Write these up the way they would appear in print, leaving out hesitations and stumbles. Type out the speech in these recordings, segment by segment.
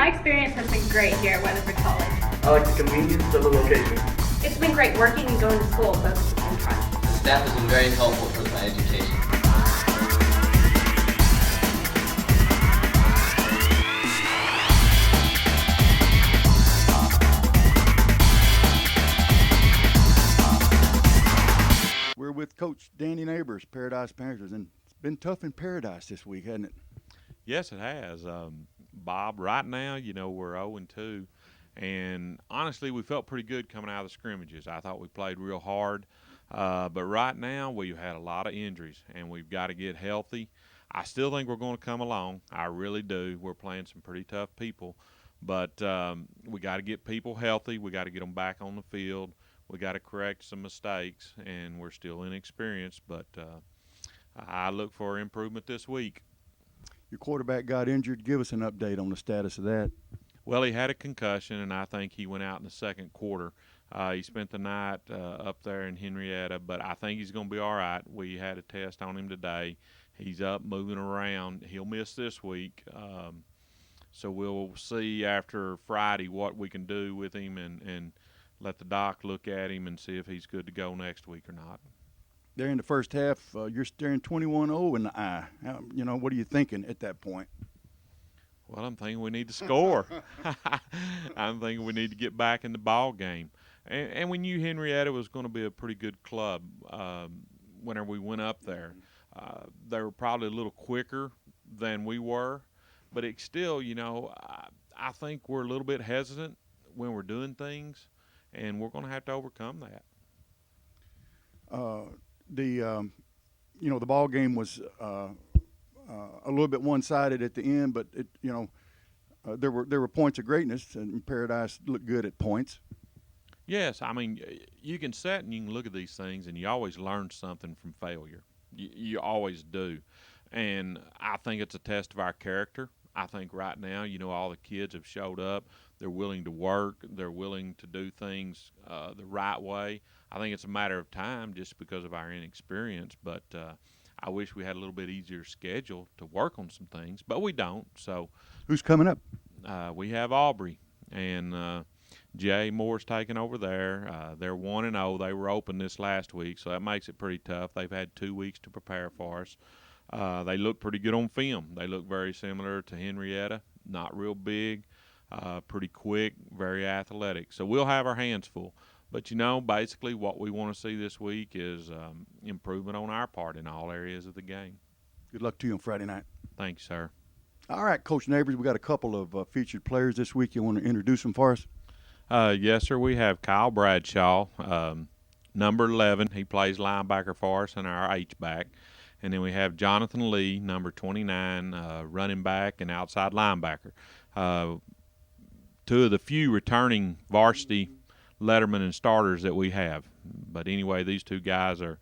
My experience has been great here at Weatherford College. I like the convenience of the location. It's been great working and going to school both at the same time. The staff has been very helpful towards my education. We're with Coach Danny Neighbors, Paradise Panthers, and it's been tough in Paradise this week, hasn't it? Yes, it has. Bob, right now, we're 0-2, and honestly, we felt pretty good coming out of the scrimmages. I thought we played real hard, but right now we've had a lot of injuries, and we've got to get healthy. I still think we're going to come along. I really do. We're playing some pretty tough people, but we got to get people healthy. We got to get them back on the field. We got to correct some mistakes, and we're still inexperienced, but I look for improvement this week. Your quarterback got injured. Give us an update on the status of that. Well, he had a concussion, and I think he went out in the second quarter. He spent the night up there in Henrietta, but I think he's going to be all right. We had a test on him today. He's up, moving around. He'll miss this week. So we'll see after Friday what we can do with him and let the doc look at him and see if he's good to go next week or not. There in the first half, you're staring 21-0 in the eye. What are you thinking at that point? Well, I'm thinking we need to score. I'm thinking we need to get back in the ball game. And we knew Henrietta was going to be a pretty good club whenever we went up there. They were probably a little quicker than we were, but it's still, I think we're a little bit hesitant when we're doing things, and we're going to have to overcome that. The ball game was a little bit one-sided at the end, but there were points of greatness, and Paradise looked good at points. Yes, I mean, you can sit and you can look at these things, and you always learn something from failure. You always do, and I think it's a test of our character. I think right now, all the kids have showed up. They're willing to work. They're willing to do things the right way. I think it's a matter of time just because of our inexperience, but I wish we had a little bit easier schedule to work on some things, but we don't. So, who's coming up? We have Aubrey, and Jay Moore's taking over there. They're 1-0. They were open this last week, so that makes it pretty tough. They've had 2 weeks to prepare for us. They look pretty good on film. They look very similar to Henrietta, not real big, pretty quick, very athletic. So we'll have our hands full. But, basically what we want to see this week is improvement on our part in all areas of the game. Good luck to you on Friday night. Thanks, sir. All right, Coach Neighbors, we got a couple of featured players this week. You want to introduce them for us? Yes, sir. We have Kyle Bradshaw, number 11. He plays linebacker for us and our H-back. And then we have Jonathan Lee, number 29, running back and outside linebacker. Two of the few returning varsity lettermen and starters that we have. But anyway, these two guys are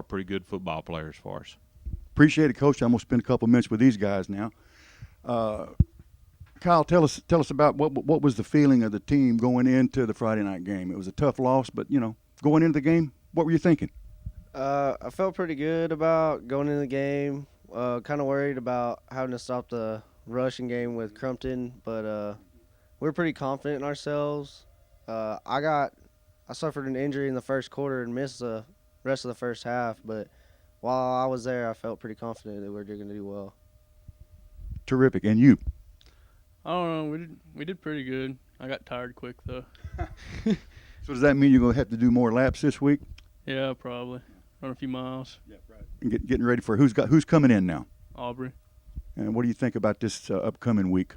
pretty good football players for us. Appreciate it, Coach. I'm going to spend a couple of minutes with these guys now. Kyle, tell us about what was the feeling of the team going into the Friday night game. It was a tough loss, but, going into the game, what were you thinking? I felt pretty good about going into the game. Kind of worried about having to stop the rushing game with Crumpton, but we're pretty confident in ourselves. I suffered an injury in the first quarter and missed the rest of the first half, but while I was there, I felt pretty confident that we were going to do well. Terrific. And you? I don't know. We did pretty good. I got tired quick, though. So does that mean you're going to have to do more laps this week? Yeah, probably. Run a few miles. Yeah, right. And getting ready for who's coming in now? Aubrey. And what do you think about this upcoming week?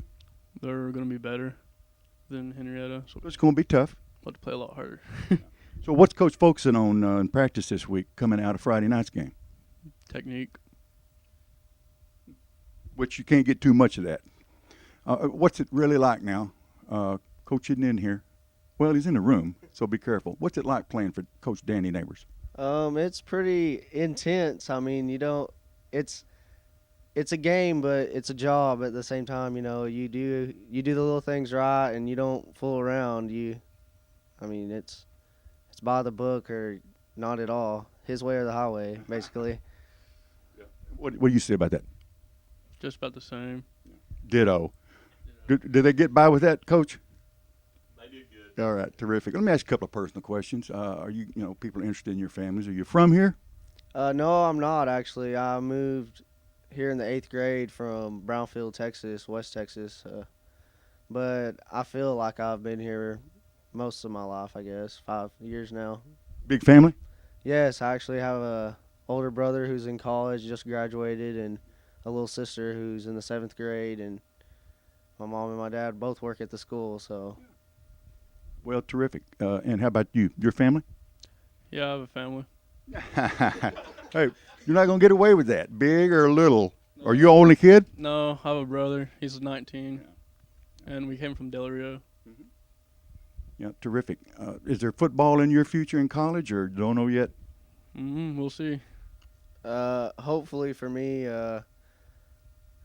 They're going to be better than Henrietta. So it's going to be tough. We'll have to play a lot harder. So what's Coach focusing on in practice this week coming out of Friday night's game? Technique. Which you can't get too much of that. What's it really like now? Coach isn't in here. Well, he's in the room, so be careful. What's it like playing for Coach Danny Neighbors? It's pretty intense. I mean, it's a game, but it's a job at the same time. You do the little things right, and you don't fool around. It's by the book or not at all. His way or the highway, basically. What do you say about that? Just about the same. Ditto. Did they get by with that, Coach? They did good. All right, terrific. Let me ask you a couple of personal questions. Are you people are interested in your families? Are you from here? No, I'm not actually. I moved here in the 8th grade from Brownfield, Texas, West Texas. But I feel like I've been here most of my life, I guess, 5 years now. Big family? Yes, I actually have a older brother who's in college, just graduated, and a little sister who's in the 7th grade, and my mom and my dad both work at the school, so. Well, terrific. And how about you? Your family? Yeah, I have a family. Hey, you're not gonna get away with that, big or little. Are you the only kid? No, I have a brother. He's 19, and we came from Del Rio. Yeah, terrific. Is there football in your future in college, or don't know yet? We'll see. Hopefully for me,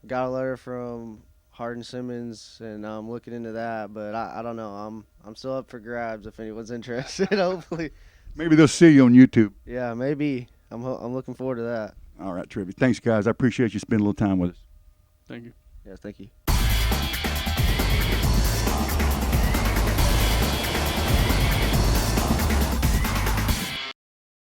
got a letter from Hardin Simmons, and I'm looking into that, but I don't know. I'm still up for grabs if anyone's interested. Hopefully, Maybe they'll see you on YouTube. yeah, maybe. I'm looking forward to that. All right, terrific. Thanks, guys. I appreciate you spending a little time with us. Thank you. Yeah, thank you.